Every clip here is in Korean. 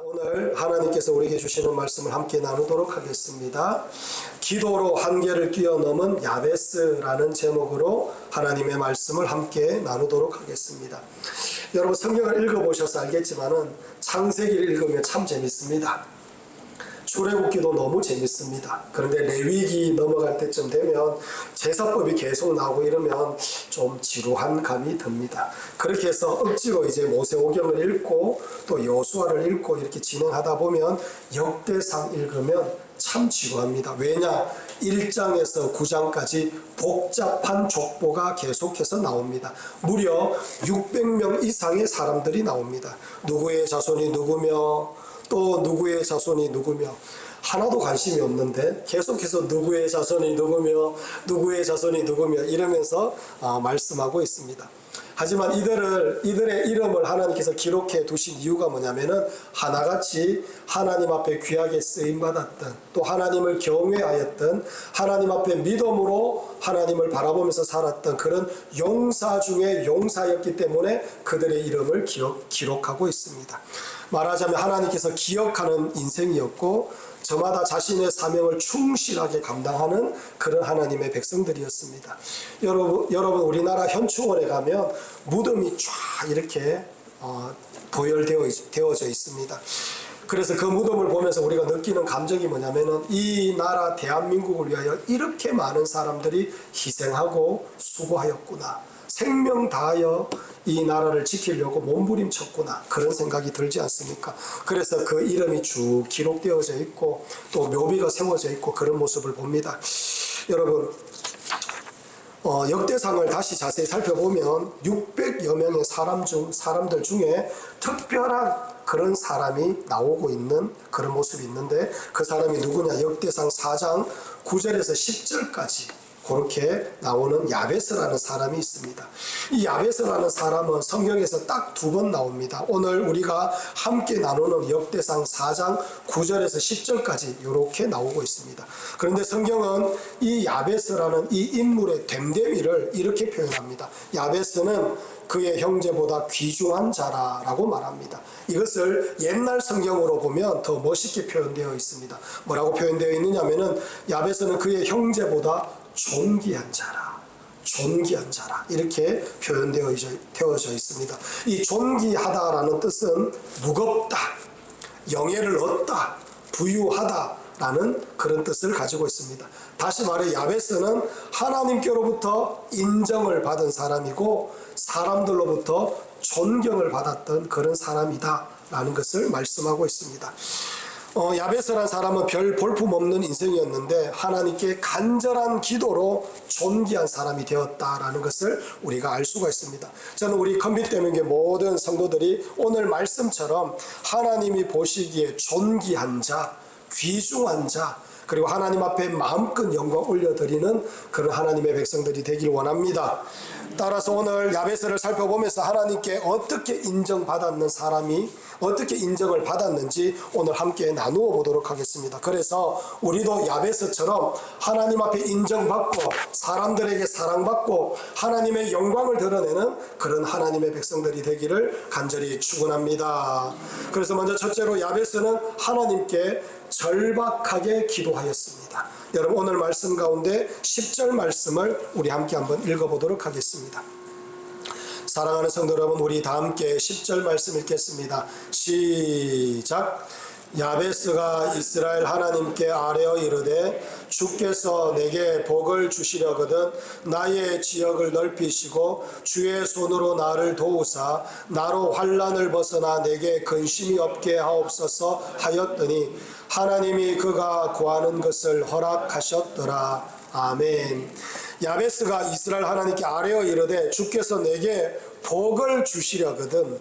오늘 하나님께서 우리에게 주시는 말씀을 함께 나누도록 하겠습니다. 기도로 한계를 뛰어넘은 야베스라는 제목으로 하나님의 말씀을 함께 나누도록 하겠습니다. 여러분 성경을 읽어보셔서 알겠지만은 창세기를 읽으면 참 재밌습니다. 출애굽기도 너무 재밌습니다. 그런데 레위기 넘어갈 때쯤 되면 제사법이 계속 나오고 이러면 좀 지루한 감이 듭니다. 그렇게 해서 억지로 이제 모세오경을 읽고 또 여호수아를 읽고 이렇게 진행하다 보면 역대상 읽으면 참 지루합니다. 왜냐? 1장에서 9장까지 복잡한 족보가 계속해서 나옵니다. 무려 600명 이상의 사람들이 나옵니다. 누구의 자손이 누구며 또 누구의 자손이 누구며 하나도 관심이 없는데 계속해서 누구의 자손이 누구며 누구의 자손이 누구며 이러면서 말씀하고 있습니다. 하지만 이들의 이름을 하나님께서 기록해 두신 이유가 뭐냐면은 하나같이 하나님 앞에 귀하게 쓰임받았던 또 하나님을 경외하였던 하나님 앞에 믿음으로 하나님을 바라보면서 살았던 그런 용사 중에 용사였기 때문에 그들의 이름을 기록하고 있습니다. 말하자면 하나님께서 기억하는 인생이었고 저마다 자신의 사명을 충실하게 감당하는 그런 하나님의 백성들이었습니다. 여러분 우리나라 현충원에 가면 무덤이 쫙 이렇게 도열되어져 있습니다. 그래서 그 무덤을 보면서 우리가 느끼는 감정이 뭐냐면은 이 나라 대한민국을 위하여 이렇게 많은 사람들이 희생하고 수고하였구나. 생명 다하여 이 나라를 지키려고 몸부림쳤구나. 그런 생각이 들지 않습니까? 그래서 그 이름이 쭉 기록되어져 있고 또 묘비가 세워져 있고 그런 모습을 봅니다. 여러분 역대상을 다시 자세히 살펴보면 600여 명의 사람들 중에 특별한 그런 사람이 나오고 있는 그런 모습이 있는데 그 사람이 누구냐? 역대상 4장 9절에서 10절까지 그렇게 나오는 야베스라는 사람이 있습니다. 이 야베스라는 사람은 성경에서 딱 2번 나옵니다. 오늘 우리가 함께 나누는 역대상 4장 9절에서 10절까지 이렇게 나오고 있습니다. 그런데 성경은 이 야베스라는 이 인물의 됨됨이를 이렇게 표현합니다. 야베스는 그의 형제보다 귀중한 자라고 말합니다. 이것을 옛날 성경으로 보면 더 멋있게 표현되어 있습니다. 뭐라고 표현되어 있느냐면은 야베스는 그의 형제보다 존귀한 자라 이렇게 표현되어져 있습니다. 이 존귀하다라는 뜻은 무겁다, 영예를 얻다, 부유하다라는 그런 뜻을 가지고 있습니다. 다시 말해 야베스는 하나님께로부터 인정을 받은 사람이고 사람들로부터 존경을 받았던 그런 사람이다 라는 것을 말씀하고 있습니다. 야베스라는 사람은 별 볼품없는 인생이었는데 하나님께 간절한 기도로 존귀한 사람이 되었다라는 것을 우리가 알 수가 있습니다. 저는 우리 컴퓨터명계 모든 성도들이 오늘 말씀처럼 하나님이 보시기에 존귀한 자, 귀중한 자, 그리고 하나님 앞에 마음껏 영광 올려드리는 그런 하나님의 백성들이 되길 원합니다. 따라서 오늘 야베스를 살펴보면서 하나님께 어떻게 인정받았는 사람이 어떻게 인정을 받았는지 오늘 함께 나누어 보도록 하겠습니다. 그래서 우리도 야베스처럼 하나님 앞에 인정받고 사람들에게 사랑받고 하나님의 영광을 드러내는 그런 하나님의 백성들이 되기를 간절히 축원합니다. 그래서 먼저 첫째로 야베스는 하나님께 절박하게 기도하였습니다. 여러분 오늘 말씀 가운데 10절 말씀을 우리 함께 한번 읽어보도록 하겠습니다. 사랑하는 성도 여러분, 우리 다 함께 10절 말씀 읽겠습니다. 시작. 야베스가 이스라엘 하나님께 아뢰어 이르되 주께서 내게 복을 주시려거든 나의 지역을 넓히시고 주의 손으로 나를 도우사 나로 환난을 벗어나 내게 근심이 없게 하옵소서 하였더니 하나님이 그가 구하는 것을 허락하셨더라. 아멘. 야베스가 이스라엘 하나님께 아뢰어 이르되 주께서 내게 복을 주시려거든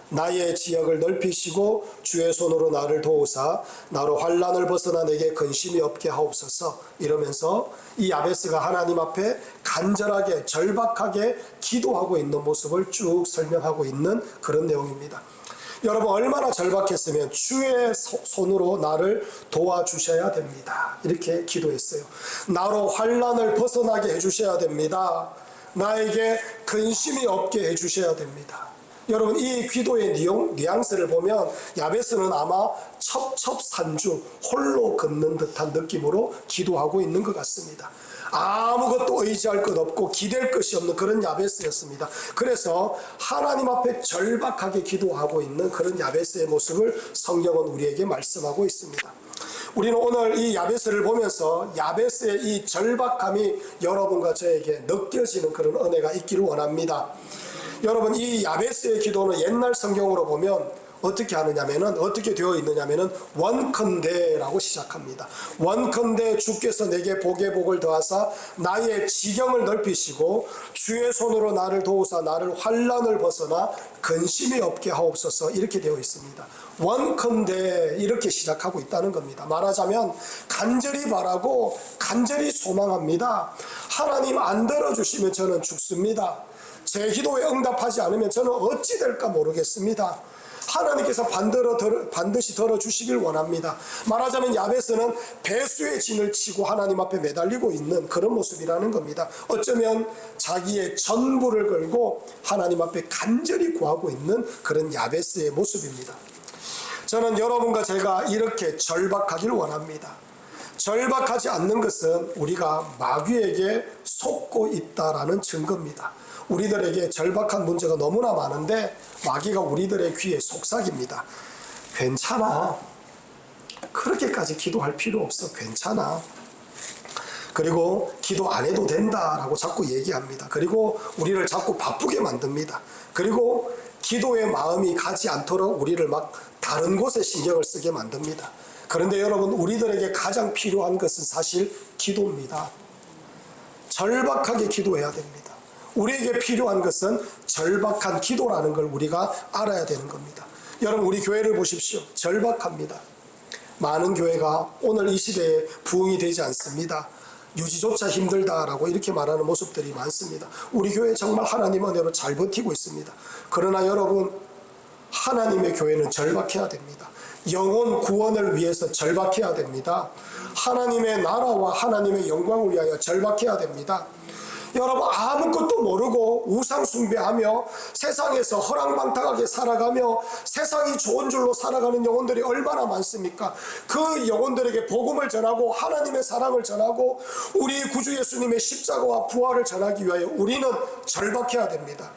나의 지역을 넓히시고 주의 손으로 나를 도우사 나로 환난을 벗어나 내게 근심이 없게 하옵소서 이러면서 이 야베스가 하나님 앞에 간절하게 절박하게 기도하고 있는 모습을 쭉 설명하고 있는 그런 내용입니다. 여러분 얼마나 절박했으면 주의 손으로 나를 도와주셔야 됩니다. 이렇게 기도했어요. 나로 환난을 벗어나게 해주셔야 됩니다. 나에게 근심이 없게 해주셔야 됩니다. 여러분 이 기도의 뉘앙스를 보면 야베스는 아마 첩첩산중 홀로 걷는 듯한 느낌으로 기도하고 있는 것 같습니다. 아무것도 의지할 것 없고 기댈 것이 없는 그런 야베스였습니다. 그래서 하나님 앞에 절박하게 기도하고 있는 그런 야베스의 모습을 성경은 우리에게 말씀하고 있습니다. 우리는 오늘 이 야베스를 보면서 야베스의 이 절박함이 여러분과 저에게 느껴지는 그런 은혜가 있기를 원합니다. 여러분 이 야베스의 기도는 옛날 성경으로 보면 어떻게 하느냐면은 어떻게 되어 있느냐면은 원컨대라고 시작합니다. 원컨대 주께서 내게 복에 복을 더하사 나의 지경을 넓히시고 주의 손으로 나를 도우사 나를 환난을 벗어나 근심이 없게 하옵소서 이렇게 되어 있습니다. 원컨대 이렇게 시작하고 있다는 겁니다. 말하자면 간절히 바라고 간절히 소망합니다. 하나님 안 들어주시면 저는 죽습니다. 제 기도에 응답하지 않으면 저는 어찌 될까 모르겠습니다. 하나님께서 반드시 들어주시길 원합니다. 말하자면 야베스는 배수의 진을 치고 하나님 앞에 매달리고 있는 그런 모습이라는 겁니다. 어쩌면 자기의 전부를 걸고 하나님 앞에 간절히 구하고 있는 그런 야베스의 모습입니다. 저는 여러분과 제가 이렇게 절박하길 원합니다. 절박하지 않는 것은 우리가 마귀에게 속고 있다라는 증거입니다. 우리들에게 절박한 문제가 너무나 많은데 마귀가 우리들의 귀에 속삭입니다. 괜찮아. 그렇게까지 기도할 필요 없어. 괜찮아. 그리고 기도 안 해도 된다라고 자꾸 얘기합니다. 그리고 우리를 자꾸 바쁘게 만듭니다. 그리고 기도의 마음이 가지 않도록 우리를 막 다른 곳에 신경을 쓰게 만듭니다. 그런데 여러분 우리들에게 가장 필요한 것은 사실 기도입니다. 절박하게 기도해야 됩니다. 우리에게 필요한 것은 절박한 기도라는 걸 우리가 알아야 되는 겁니다. 여러분 우리 교회를 보십시오. 절박합니다. 많은 교회가 오늘 이 시대에 부흥이 되지 않습니다. 유지조차 힘들다라고 이렇게 말하는 모습들이 많습니다. 우리 교회 정말 하나님 은혜로 잘 버티고 있습니다. 그러나 여러분 하나님의 교회는 절박해야 됩니다. 영혼 구원을 위해서 절박해야 됩니다. 하나님의 나라와 하나님의 영광을 위하여 절박해야 됩니다. 여러분 아무것도 모르고 우상 숭배하며 세상에서 허랑방탕하게 살아가며 세상이 좋은 줄로 살아가는 영혼들이 얼마나 많습니까? 그 영혼들에게 복음을 전하고 하나님의 사랑을 전하고 우리 구주 예수님의 십자가와 부활을 전하기 위하여 우리는 절박해야 됩니다.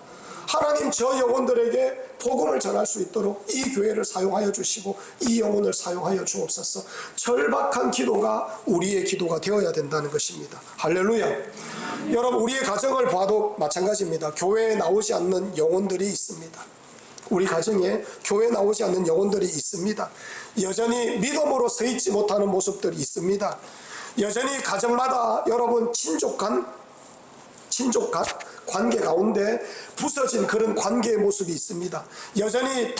하나님 저 영혼들에게 복음을 전할 수 있도록 이 교회를 사용하여 주시고 이 영혼을 사용하여 주옵소서. 절박한 기도가 우리의 기도가 되어야 된다는 것입니다. 할렐루야. 여러분 우리의 가정을 봐도 마찬가지입니다. 교회에 나오지 않는 영혼들이 있습니다. 우리 가정에 교회에 나오지 않는 영혼들이 있습니다. 여전히 믿음으로 서 있지 못하는 모습들이 있습니다. 여전히 가정마다 여러분 친족간 관계 가운데 부서진 그런 관계의 모습이 있습니다. 여전히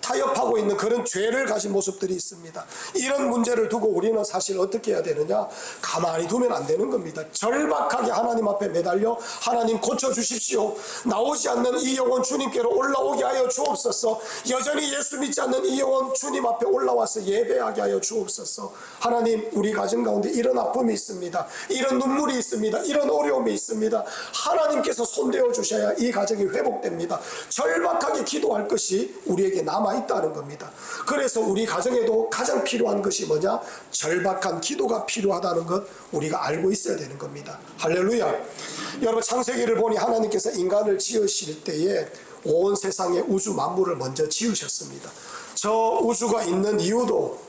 타협하고 있는 그런 죄를 가진 모습들이 있습니다. 이런 문제를 두고 우리는 사실 어떻게 해야 되느냐? 가만히 두면 안 되는 겁니다. 절박하게 하나님 앞에 매달려 하나님 고쳐주십시오. 나오지 않는 이 영혼 주님께로 올라오게 하여 주옵소서. 여전히 예수 믿지 않는 이 영혼 주님 앞에 올라와서 예배하게 하여 주옵소서. 하나님 우리 가정 가운데 이런 아픔이 있습니다. 이런 눈물이 있습니다. 이런 어려움이 있습니다. 하나님께서 손대어 주셔야 이 가정이 회복됩니다. 절박하게 기도할 것이 우리에게 남아있다는 겁니다. 그래서 우리 가정에도 가장 필요한 것이 뭐냐? 절박한 기도가 필요하다는 것 우리가 알고 있어야 되는 겁니다. 할렐루야. 여러분 창세기를 보니 하나님께서 인간을 지으실 때에 온 세상의 우주 만물을 먼저 지으셨습니다. 저 우주가 있는 이유도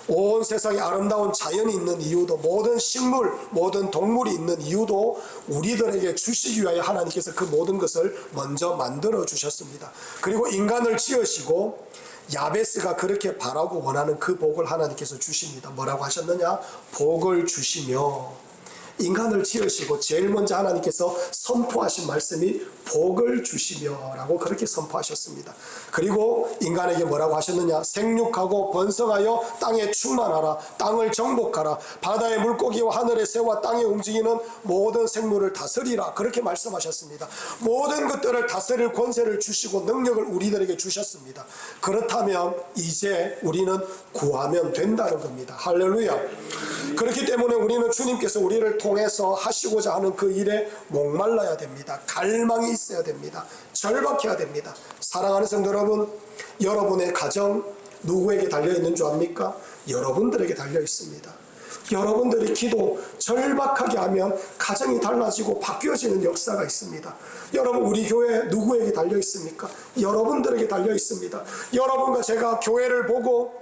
온 세상에 아름다운 자연이 있는 이유도 모든 식물, 모든 동물이 있는 이유도 우리들에게 주시기 위하여 하나님께서 그 모든 것을 먼저 만들어 주셨습니다. 그리고 인간을 지으시고 야베스가 그렇게 바라고 원하는 그 복을 하나님께서 주십니다. 뭐라고 하셨느냐? 복을 주시며 인간을 지으시고 제일 먼저 하나님께서 선포하신 말씀이 복을 주시며 라고 그렇게 선포하셨습니다. 그리고 인간에게 뭐라고 하셨느냐? 생육하고 번성하여 땅에 충만하라. 땅을 정복하라. 바다의 물고기와 하늘의 새와 땅에 움직이는 모든 생물을 다스리라. 그렇게 말씀하셨습니다. 모든 것들을 다스릴 권세를 주시고 능력을 우리들에게 주셨습니다. 그렇다면 이제 우리는 구하면 된다는 겁니다. 할렐루야. 그렇기 때문에 우리는 주님께서 우리를 통해서 하시고자 하는 그 일에 목말라야 됩니다. 갈망이 있어야 됩니다. 절박해야 됩니다. 사랑하는 성도 여러분, 여러분의 가정 누구에게 달려있는 줄 압니까? 여러분들에게 달려있습니다. 여러분들이 기도 절박하게 하면 가정이 달라지고 바뀌어지는 역사가 있습니다. 여러분, 우리 교회 누구에게 달려있습니까? 여러분들에게 달려있습니다. 여러분과 제가 교회를 보고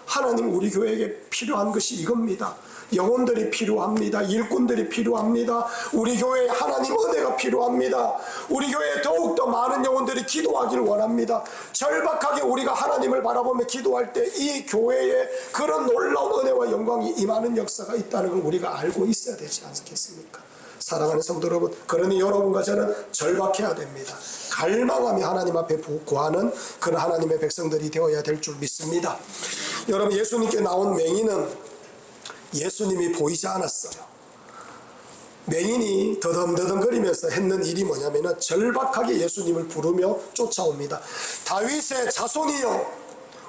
하나님, 우리 교회에게 필요한 것이 이겁니다. 영혼들이 필요합니다. 일꾼들이 필요합니다. 우리 교회에 하나님 은혜가 필요합니다. 우리 교회에 더욱더 많은 영혼들이 기도하기를 원합니다. 절박하게 우리가 하나님을 바라보며 기도할 때 이 교회에 그런 놀라운 은혜와 영광이 임하는 역사가 있다는 걸 우리가 알고 있어야 되지 않겠습니까? 사랑하는 성도 여러분, 그러니 여러분과 저는 절박해야 됩니다. 갈망하며 하나님 앞에 구하는 그런 하나님의 백성들이 되어야 될 줄 믿습니다. 여러분, 예수님께 나온 맹인은 예수님이 보이지 않았어요. 맹인이 더듬더듬거리면서 했는 일이 뭐냐면은 절박하게 예수님을 부르며 쫓아옵니다. 다윗의 자손이여,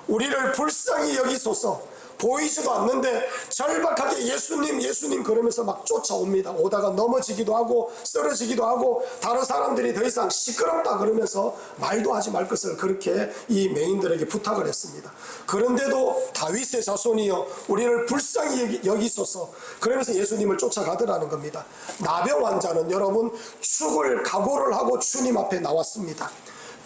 우리를 불쌍히 여기소서. 보이지도 않는데 절박하게 예수님 그러면서 막 쫓아옵니다. 오다가 넘어지기도 하고 쓰러지기도 하고 다른 사람들이 더 이상 시끄럽다 그러면서 말도 하지 말 것을 그렇게 이 맹인들에게 부탁을 했습니다. 그런데도 다윗의 자손이여, 우리를 불쌍히 여기소서 그러면서 예수님을 쫓아가더라는 겁니다. 나병 환자는 여러분 죽을 각오를 하고 주님 앞에 나왔습니다.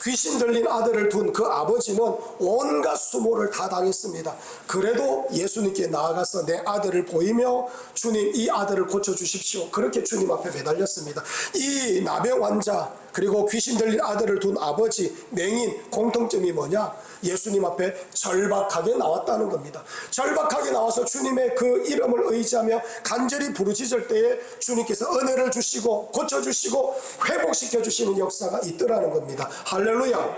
귀신 들린 아들을 둔 그 아버지는 온갖 수모를 다 당했습니다. 그래도 예수님께 나아가서 내 아들을 보이며 주님, 이 아들을 고쳐주십시오. 그렇게 주님 앞에 매달렸습니다. 이 나병 환자 그리고 귀신 들린 아들을 둔 아버지 맹인 공통점이 뭐냐? 예수님 앞에 절박하게 나왔다는 겁니다. 절박하게 나와서 주님의 그 이름을 의지하며 간절히 부르짖을 때에 주님께서 은혜를 주시고 고쳐주시고 회복시켜 주시는 역사가 있더라는 겁니다. 할렐루야.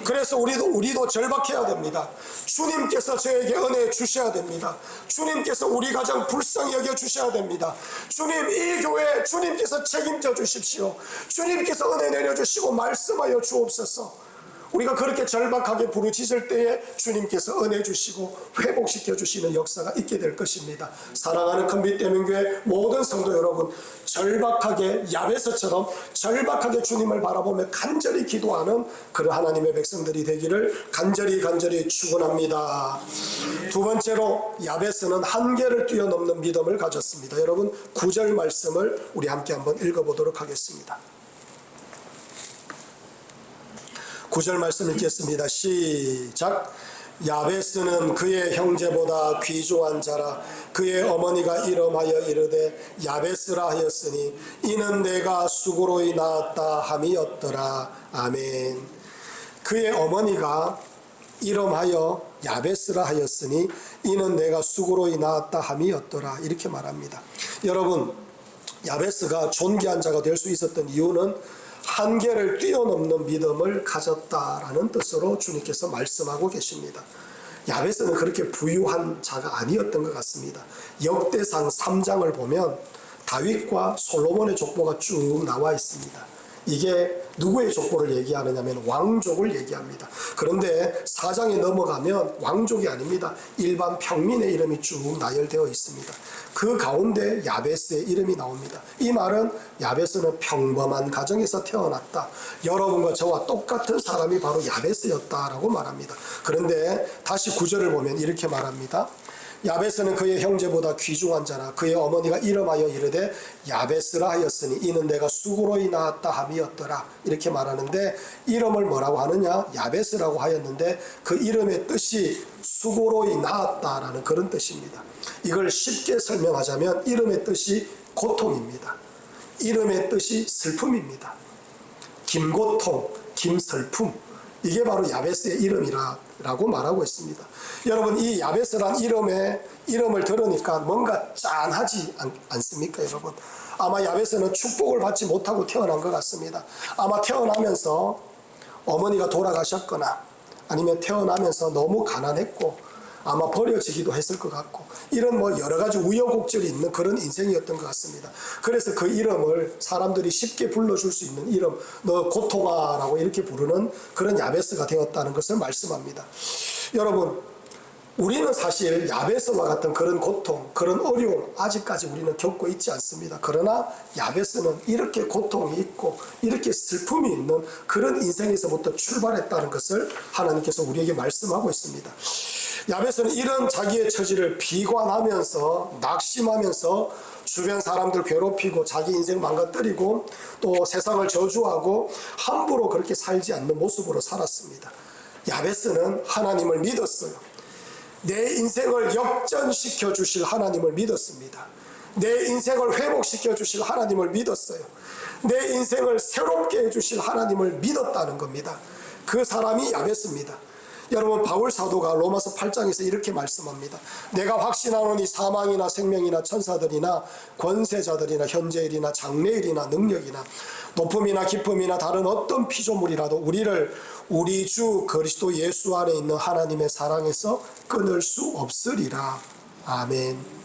그래서 우리도 절박해야 됩니다. 주님께서 저에게 은혜 주셔야 됩니다. 주님께서 우리 가정 불쌍히 여겨 주셔야 됩니다. 주님, 이 교회 주님께서 책임져 주십시오. 주님께서 은혜 내려주시고 말씀하여 주옵소서. 우리가 그렇게 절박하게 부르짖을 때에 주님께서 은혜 주시고 회복시켜 주시는 역사가 있게 될 것입니다. 사랑하는 큰빛대명교회 모든 성도 여러분, 절박하게 야베스처럼 절박하게 주님을 바라보며 간절히 기도하는 그런 하나님의 백성들이 되기를 간절히 축원합니다. 두 번째로 야베스는 한계를 뛰어넘는 믿음을 가졌습니다. 여러분, 9절 말씀을 우리 함께 한번 읽어보도록 하겠습니다. 9절 말씀 읽겠습니다. 시작. 야베스는 그의 형제보다 귀중한 자라. 그의 어머니가 이름하여 이르되 야베스라 하였으니 이는 내가 수고로이 낳았다 함이었더라. 아멘. 그의 어머니가 이름하여 야베스라 하였으니 이는 내가 수고로이 낳았다 함이었더라. 이렇게 말합니다. 여러분, 야베스가 존귀한 자가 될 수 있었던 이유는 한계를 뛰어넘는 믿음을 가졌다라는 뜻으로 주님께서 말씀하고 계십니다. 야베스는 그렇게 부유한 자가 아니었던 것 같습니다. 역대상 3장을 보면 다윗과 솔로몬의 족보가 쭉 나와 있습니다. 이게 누구의 족보를 얘기하느냐면 왕족을 얘기합니다. 그런데 4장에 넘어가면 왕족이 아닙니다. 일반 평민의 이름이 쭉 나열되어 있습니다. 그 가운데 야베스의 이름이 나옵니다. 이 말은 야베스는 평범한 가정에서 태어났다. 여러분과 저와 똑같은 사람이 바로 야베스였다라고 말합니다. 그런데 다시 9절을 보면 이렇게 말합니다. 야베스는 그의 형제보다 귀중한 자라. 그의 어머니가 이름하여 이르되 야베스라 하였으니 이는 내가 수고로이 낳았다 함이었더라. 이렇게 말하는데 이름을 뭐라고 하느냐? 야베스라고 하였는데 그 이름의 뜻이 수고로이 낳았다라는 그런 뜻입니다. 이걸 쉽게 설명하자면 이름의 뜻이 고통입니다. 이름의 뜻이 슬픔입니다. 김고통, 김슬픔, 이게 바로 야베스의 이름이라고 말하고 있습니다. 여러분, 이 야베스란 이름을 들으니까 뭔가 짠하지 않습니까, 여러분? 아마 야베스는 축복을 받지 못하고 태어난 것 같습니다. 아마 태어나면서 어머니가 돌아가셨거나 아니면 태어나면서 너무 가난했고 아마 버려지기도 했을 것 같고 이런 여러 가지 우여곡절이 있는 그런 인생이었던 것 같습니다. 그래서 그 이름을 사람들이 쉽게 불러줄 수 있는 이름, 너 고통아라고 이렇게 부르는 그런 야베스가 되었다는 것을 말씀합니다. 여러분, 우리는 사실 야베스와 같은 그런 고통, 그런 어려움 아직까지 우리는 겪고 있지 않습니다. 그러나 야베스는 이렇게 고통이 있고 이렇게 슬픔이 있는 그런 인생에서부터 출발했다는 것을 하나님께서 우리에게 말씀하고 있습니다. 야베스는 이런 자기의 처지를 비관하면서 낙심하면서 주변 사람들 괴롭히고 자기 인생 망가뜨리고 또 세상을 저주하고 함부로 그렇게 살지 않는 모습으로 살았습니다. 야베스는 하나님을 믿었어요. 내 인생을 역전시켜 주실 하나님을 믿었습니다. 내 인생을 회복시켜 주실 하나님을 믿었어요. 내 인생을 새롭게 해주실 하나님을 믿었다는 겁니다. 그 사람이 야베스입니다. 여러분, 바울 사도가 로마서 8장에서 이렇게 말씀합니다. 내가 확신하노니 사망이나 생명이나 천사들이나 권세자들이나 현재일이나 장래일이나 능력이나 높음이나 깊음이나 다른 어떤 피조물이라도 우리를 우리 주 그리스도 예수 안에 있는 하나님의 사랑에서 끊을 수 없으리라. 아멘.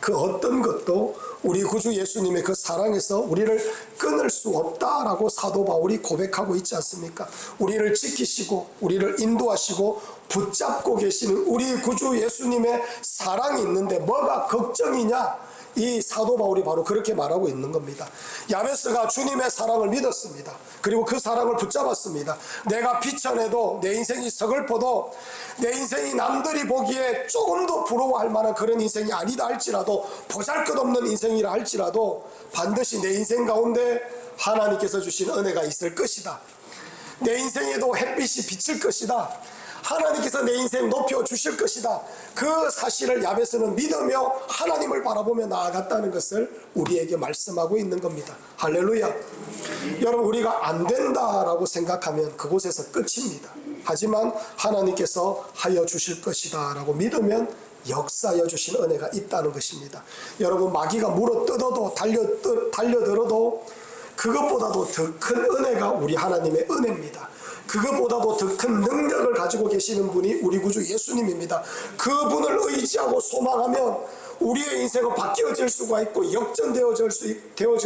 그 어떤 것도 우리 구주 예수님의 그 사랑에서 우리를 끊을 수 없다라고 사도 바울이 고백하고 있지 않습니까? 우리를 지키시고 우리를 인도하시고 붙잡고 계시는 우리 구주 예수님의 사랑이 있는데 뭐가 걱정이냐? 이 사도 바울이 바로 그렇게 말하고 있는 겁니다. 야베스가 주님의 사랑을 믿었습니다. 그리고 그 사랑을 붙잡았습니다. 내가 비천해도 내 인생이 서글퍼도 내 인생이 남들이 보기에 조금도 부러워할 만한 그런 인생이 아니다 할지라도 보잘것없는 인생이라 할지라도 반드시 내 인생 가운데 하나님께서 주신 은혜가 있을 것이다. 내 인생에도 햇빛이 비칠 것이다. 하나님께서 내 인생 높여주실 것이다. 그 사실을 야베스는 믿으며 하나님을 바라보며 나아갔다는 것을 우리에게 말씀하고 있는 겁니다. 할렐루야. 여러분, 우리가 안 된다라고 생각하면 그곳에서 끝입니다. 하지만 하나님께서 하여 주실 것이다 라고 믿으면 역사하여 주신 은혜가 있다는 것입니다. 여러분, 마귀가 물어뜯어도 달려들어도 그것보다도 더 큰 은혜가 우리 하나님의 은혜입니다. 그것보다도 더 큰 능력을 가지고 계시는 분이 우리 구주 예수님입니다. 그분을 의지하고 소망하면 우리의 인생은 바뀌어질 수가 있고 역전되어질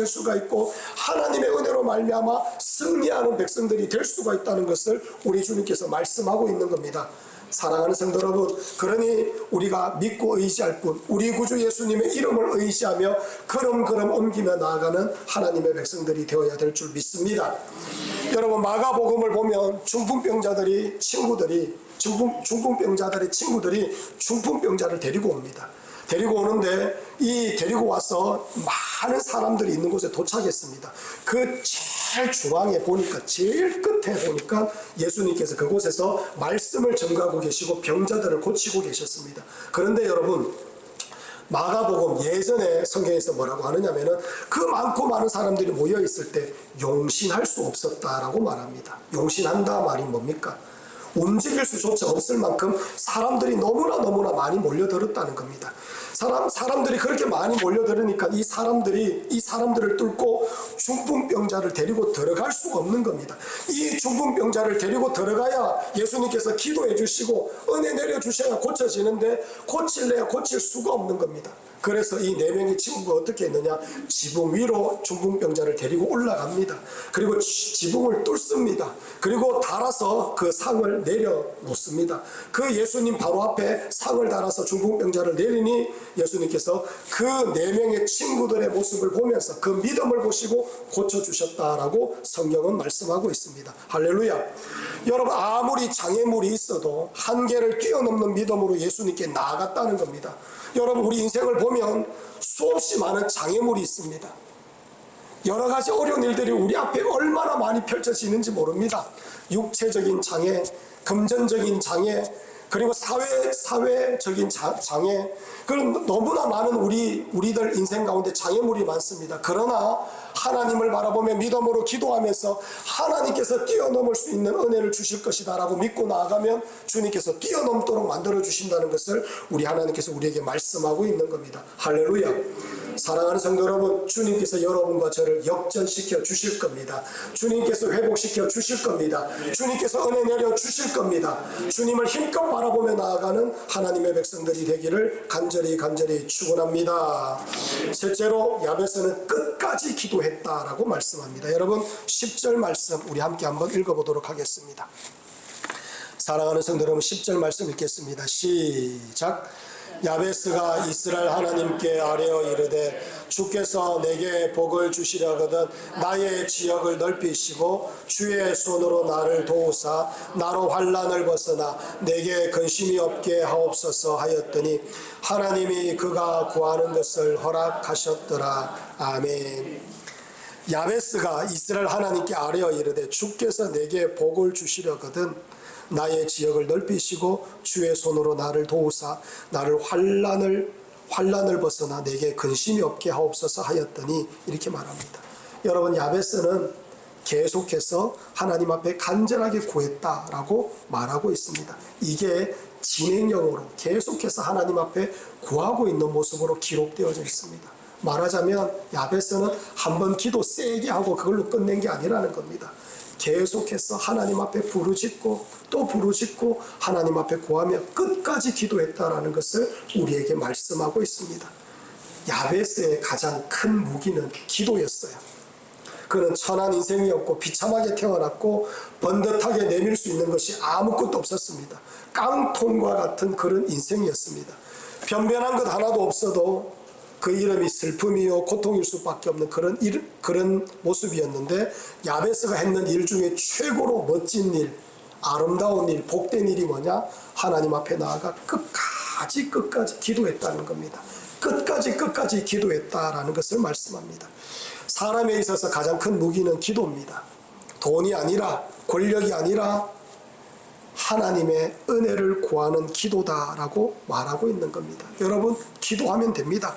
수가 있고 하나님의 은혜로 말미암아 승리하는 백성들이 될 수가 있다는 것을 우리 주님께서 말씀하고 있는 겁니다. 사랑하는 성도 여러분, 그러니 우리가 믿고 의지할 뿐 우리 구주 예수님의 이름을 의지하며 걸음걸음 옮기며 나아가는 하나님의 백성들이 되어야 될 줄 믿습니다. 여러분, 마가복음을 보면 중풍병자들의 친구들이 중풍병자를 데리고 옵니다. 데리고 오는데 이 데리고 와서 많은 사람들이 있는 곳에 도착했습니다. 그 제일 중앙에 보니까, 제일 끝에 보니까 예수님께서 그곳에서 말씀을 전가하고 계시고 병자들을 고치고 계셨습니다. 그런데 여러분, 마가복음 예전에 성경에서 뭐라고 하느냐면은 그 많고 많은 사람들이 모여 있을 때 용신할 수 없었다라고 말합니다. 용신한다 말이 뭡니까? 움직일 수조차 없을 만큼 사람들이 너무나 많이 몰려들었다는 겁니다. 사람들이 그렇게 많이 몰려들으니까 이 사람들을 뚫고 중풍병자를 데리고 들어갈 수가 없는 겁니다. 이 중풍병자를 데리고 들어가야 예수님께서 기도해 주시고 은혜 내려 주셔야 고쳐지는데 고칠래야 고칠 수가 없는 겁니다. 그래서 이 4명의 친구가 어떻게 했느냐, 지붕 위로 중풍병자를 데리고 올라갑니다. 그리고 지붕을 뚫습니다. 그리고 달아서 그 상을 내려놓습니다. 그 예수님 바로 앞에 상을 달아서 중풍병자를 내리니 예수님께서 그 4명의 친구들의 모습을 보면서 그 믿음을 보시고 고쳐주셨다라고 성경은 말씀하고 있습니다. 할렐루야. 여러분, 아무리 장애물이 있어도 한계를 뛰어넘는 믿음으로 예수님께 나아갔다는 겁니다. 여러분, 우리 인생을 보면 수없이 많은 장애물이 있습니다. 여러 가지 어려운 일들이 우리 앞에 얼마나 많이 펼쳐지는지 모릅니다. 육체적인 장애, 금전적인 장애, 그리고 사회적인 장애, 그런 너무나 많은 우리들 인생 가운데 장애물이 많습니다. 그러나 하나님을 바라보며 믿음으로 기도하면서 하나님께서 뛰어넘을 수 있는 은혜를 주실 것이다 라고 믿고 나아가면 주님께서 뛰어넘도록 만들어 주신다는 것을 우리 하나님께서 우리에게 말씀하고 있는 겁니다. 할렐루야. 사랑하는 성도 여러분, 주님께서 여러분과 저를 역전시켜 주실 겁니다. 주님께서 회복시켜 주실 겁니다. 주님께서 은혜 내려 주실 겁니다. 주님을 힘껏 바라보며 나아가는 하나님의 백성들이 되기를 간절히 축원합니다. 셋째로, 야베스는 끝까지 기도했다라고 말씀합니다. 여러분, 10절 말씀 우리 함께 한번 읽어보도록 하겠습니다. 사랑하는 성도 여러분, 10절 말씀 읽겠습니다. 시작. 야베스가 이스라엘 하나님께 아뢰어 이르되 주께서 내게 복을 주시려거든 나의 지역을 넓히시고 주의 손으로 나를 도우사 나로 환난을 벗어나 내게 근심이 없게 하옵소서 하였더니 하나님이 그가 구하는 것을 허락하셨더라. 아멘. 야베스가 이스라엘 하나님께 아뢰어 이르되 주께서 내게 복을 주시려거든 나의 지역을 넓히시고 주의 손으로 나를 도우사 나를 환난을 벗어나 내게 근심이 없게 하옵소서 하였더니 이렇게 말합니다. 여러분, 야베스는 계속해서 하나님 앞에 간절하게 구했다라고 말하고 있습니다. 이게 진행형으로 계속해서 하나님 앞에 구하고 있는 모습으로 기록되어져 있습니다. 말하자면 야베스는 한번 기도 세게 하고 그걸로 끝낸 게 아니라는 겁니다. 계속해서 하나님 앞에 부르짖고 또 부르짖고 하나님 앞에 구하며 끝까지 기도했다라는 것을 우리에게 말씀하고 있습니다. 야베스의 가장 큰 무기는 기도였어요. 그는 천한 인생이었고 비참하게 태어났고 번듯하게 내밀 수 있는 것이 아무것도 없었습니다. 깡통과 같은 그런 인생이었습니다. 변변한 것 하나도 없어도 그 이름이 슬픔이요 고통일 수밖에 없는 그런 모습이었는데 야베스가 했는 일 중에 최고로 멋진 일, 아름다운 일, 복된 일이 뭐냐? 하나님 앞에 나아가 끝까지 기도했다는 겁니다. 끝까지 기도했다라는 것을 말씀합니다. 사람에 있어서 가장 큰 무기는 기도입니다. 돈이 아니라 권력이 아니라 하나님의 은혜를 구하는 기도다라고 말하고 있는 겁니다. 여러분, 기도하면 됩니다.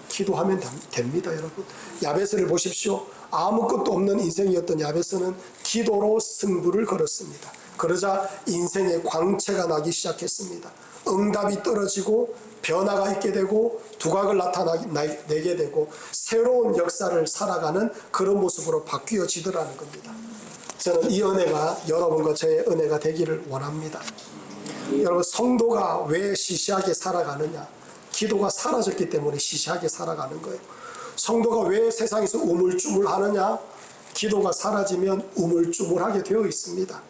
기도하면 됩니다. 여러분, 야베스를 보십시오. 아무것도 없는 인생이었던 야베스는 기도로 승부를 걸었습니다. 그러자 인생의 광채가 나기 시작했습니다. 응답이 떨어지고 변화가 있게 되고 두각을 나타내게 되고 새로운 역사를 살아가는 그런 모습으로 바뀌어지더라는 겁니다. 저는 이 은혜가 여러분과 저의 은혜가 되기를 원합니다. 여러분, 성도가 왜 시시하게 살아가느냐? 기도가 사라졌기 때문에 시시하게 살아가는 거예요. 성도가 왜 세상에서 우물쭈물하느냐? 기도가 사라지면 우물쭈물하게 되어 있습니다.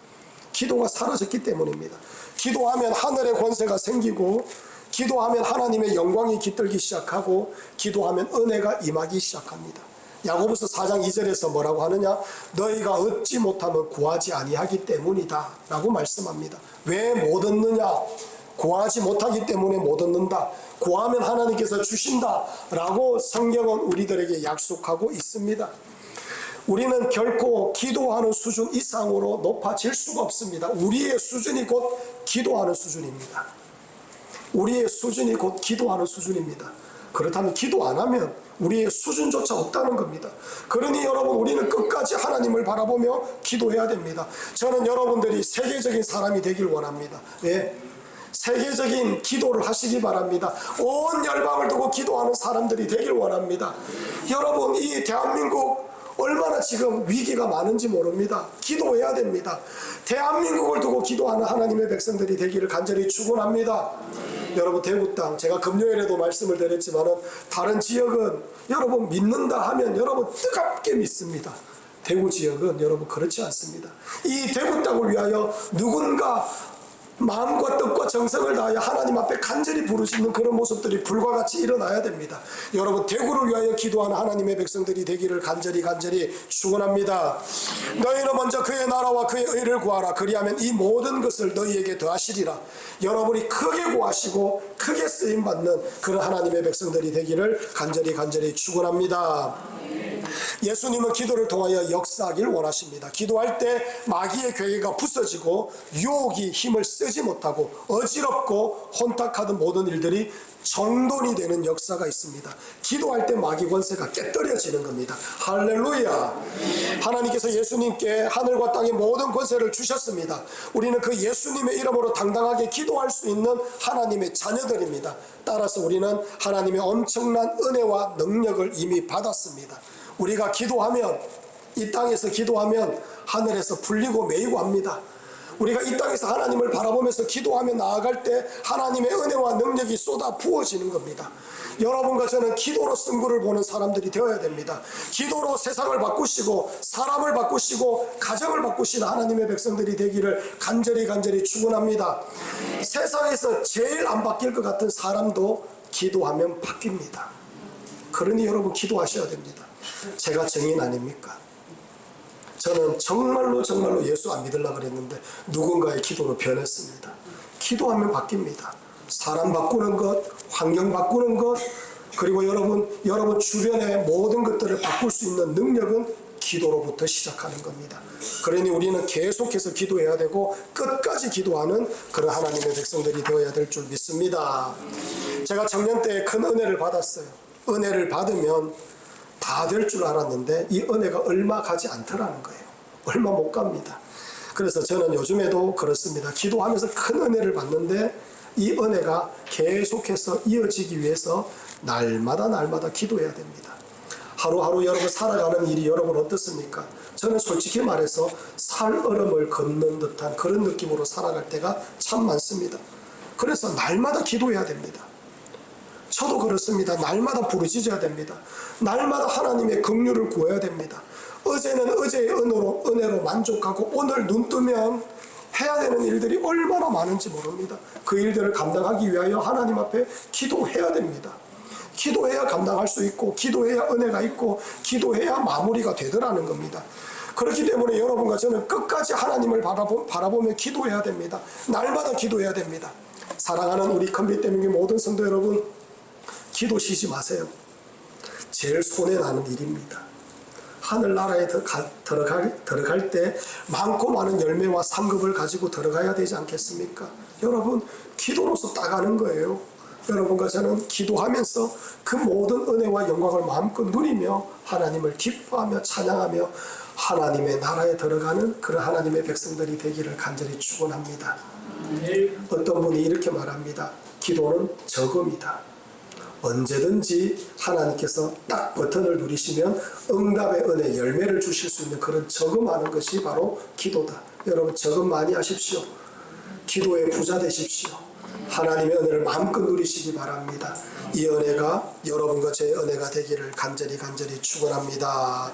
기도가 사라졌기 때문입니다. 기도하면 하늘의 권세가 생기고 기도하면 하나님의 영광이 깃들기 시작하고 기도하면 은혜가 임하기 시작합니다. 야고보서 4장 2절에서 뭐라고 하느냐? 너희가 얻지 못하면 구하지 아니하기 때문이다 라고 말씀합니다. 왜 못 얻느냐? 구하지 못하기 때문에 못 얻는다. 구하면 하나님께서 주신다 라고 성경은 우리들에게 약속하고 있습니다. 우리는 결코 기도하는 수준 이상으로 높아질 수가 없습니다. 우리의 수준이 곧 기도하는 수준입니다. 우리의 수준이 곧 기도하는 수준입니다. 그렇다면 기도 안 하면 우리의 수준조차 없다는 겁니다. 그러니 여러분, 우리는 끝까지 하나님을 바라보며 기도해야 됩니다. 저는 여러분들이 세계적인 사람이 되길 원합니다. 네. 세계적인 기도를 하시기 바랍니다. 온 열방을 두고 기도하는 사람들이 되길 원합니다. 여러분, 이 대한민국 얼마나 지금 위기가 많은지 모릅니다. 기도해야 됩니다. 대한민국을 두고 기도하는 하나님의 백성들이 되기를 간절히 축원합니다. 여러분, 대구 땅, 제가 금요일에도 말씀을 드렸지만 다른 지역은 여러분 믿는다 하면 여러분 뜨겁게 믿습니다. 대구 지역은 여러분 그렇지 않습니다. 이 대구 땅을 위하여 누군가 마음과 뜻과 정성을 다하여 하나님 앞에 간절히 부르짖는 그런 모습들이 불과 같이 일어나야 됩니다. 여러분, 대구를 위하여 기도하는 하나님의 백성들이 되기를 간절히 축원합니다. 너희는 먼저 그의 나라와 그의 의를 구하라. 그리하면 이 모든 것을 너희에게 더하시리라. 여러분이 크게 구하시고 크게 쓰임받는 그런 하나님의 백성들이 되기를 간절히 축원합니다. 예수님은 기도를 통하여 역사하길 원하십니다. 기도할 때 마귀의 괴계가 부서지고 유혹이 힘을 쓰지 못하고 어지럽고 혼탁하던 모든 일들이 정돈이 되는 역사가 있습니다. 기도할 때 마귀 권세가 깨뜨려지는 겁니다. 할렐루야. 하나님께서 예수님께 하늘과 땅의 모든 권세를 주셨습니다. 우리는 그 예수님의 이름으로 당당하게 기도할 수 있는 하나님의 자녀들입니다. 따라서 우리는 하나님의 엄청난 은혜와 능력을 이미 받았습니다. 우리가 기도하면, 이 땅에서 기도하면 하늘에서 풀리고 매이고 합니다. 우리가 이 땅에서 하나님을 바라보면서 기도하며 나아갈 때 하나님의 은혜와 능력이 쏟아 부어지는 겁니다. 여러분과 저는 기도로 승부를 보는 사람들이 되어야 됩니다. 기도로 세상을 바꾸시고 사람을 바꾸시고 가정을 바꾸시는 하나님의 백성들이 되기를 간절히 축원합니다. 세상에서 제일 안 바뀔 것 같은 사람도 기도하면 바뀝니다. 그러니 여러분 기도하셔야 됩니다. 제가 증인 아닙니까? 저는 정말로 예수 안 믿으려고 그랬는데 누군가의 기도로 변했습니다. 기도하면 바뀝니다. 사람 바꾸는 것, 환경 바꾸는 것, 그리고 여러분 주변의 모든 것들을 바꿀 수 있는 능력은 기도로부터 시작하는 겁니다. 그러니 우리는 계속해서 기도해야 되고 끝까지 기도하는 그런 하나님의 백성들이 되어야 될 줄 믿습니다. 제가 청년 때 큰 은혜를 받았어요. 은혜를 받으면 다 될 줄 알았는데 이 은혜가 얼마 가지 않더라는 거예요. 얼마 못 갑니다. 그래서 저는 요즘에도 그렇습니다. 기도하면서 큰 은혜를 받는데 이 은혜가 계속해서 이어지기 위해서 날마다 기도해야 됩니다. 하루하루 여러분 살아가는 일이 여러분 어떻습니까? 저는 솔직히 말해서 살얼음을 걷는 듯한 그런 느낌으로 살아갈 때가 참 많습니다. 그래서 날마다 기도해야 됩니다. 저도 그렇습니다. 날마다 부르짖어야 됩니다. 날마다 하나님의 긍휼을 구해야 됩니다. 어제는 어제의 은혜로 만족하고 오늘 눈 뜨면 해야 되는 일들이 얼마나 많은지 모릅니다. 그 일들을 감당하기 위하여 하나님 앞에 기도해야 됩니다. 기도해야 감당할 수 있고 기도해야 은혜가 있고 기도해야 마무리가 되더라는 겁니다. 그렇기 때문에 여러분과 저는 끝까지 하나님을 바라보며 기도해야 됩니다. 날마다 기도해야 됩니다. 사랑하는 우리 컴빗대명의 모든 성도 여러분, 기도 쉬지 마세요. 제일 손해나는 일입니다. 하늘나라에 들어갈 때 많고 많은 열매와 상급을 가지고 들어가야 되지 않겠습니까? 여러분, 기도로서 따가는 거예요. 여러분과 저는 기도하면서 그 모든 은혜와 영광을 마음껏 누리며 하나님을 기뻐하며 찬양하며 하나님의 나라에 들어가는 그런 하나님의 백성들이 되기를 간절히 축원합니다. 어떤 분이 이렇게 말합니다. 기도는 저금이다. 언제든지 하나님께서 딱 버튼을 누리시면 응답의 은혜 열매를 주실 수 있는 그런 저금하는 것이 바로 기도다. 여러분 저금 많이 하십시오. 기도의 부자 되십시오. 하나님의 은혜를 마음껏 누리시기 바랍니다. 이 은혜가 여러분과 제 은혜가 되기를 간절히 축원합니다.